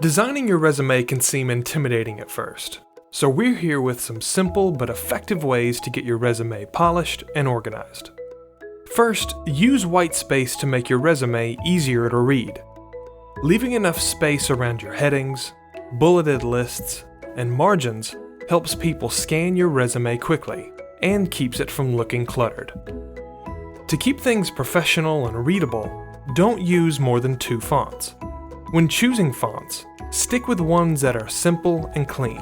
Designing your resume can seem intimidating at first, so we're here with some simple but effective ways to get your resume polished and organized. First, use white space to make your resume easier to read. Leaving enough space around your headings, bulleted lists, and margins helps people scan your resume quickly and keeps it from looking cluttered. To keep things professional and readable, don't use more than 2 fonts. When choosing fonts, stick with ones that are simple and clean,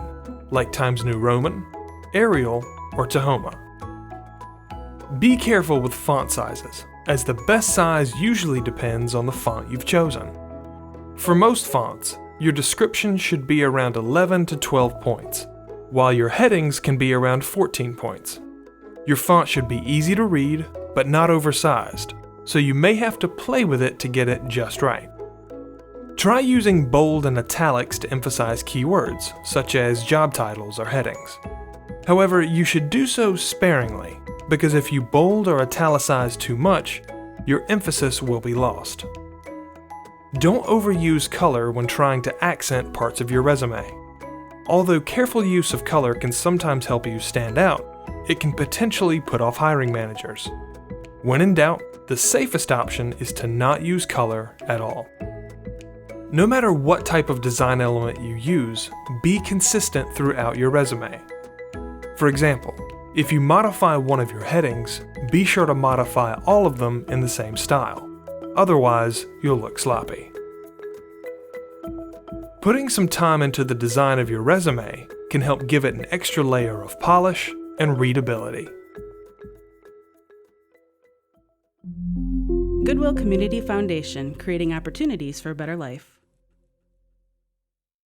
like Times New Roman, Arial, or Tahoma. Be careful with font sizes, as the best size usually depends on the font you've chosen. For most fonts, your description should be around 11 to 12 points, while your headings can be around 14 points. Your font should be easy to read, but not oversized, so you may have to play with it to get it just right. Try using bold and italics to emphasize keywords, such as job titles or headings. However, you should do so sparingly, because if you bold or italicize too much, your emphasis will be lost. Don't overuse color when trying to accent parts of your resume. Although careful use of color can sometimes help you stand out, it can potentially put off hiring managers. When in doubt, the safest option is to not use color at all. No matter what type of design element you use, be consistent throughout your resume. For example, if you modify one of your headings, be sure to modify all of them in the same style. Otherwise, you'll look sloppy. Putting some time into the design of your resume can help give it an extra layer of polish and readability. Goodwill Community Foundation, creating opportunities for a better life.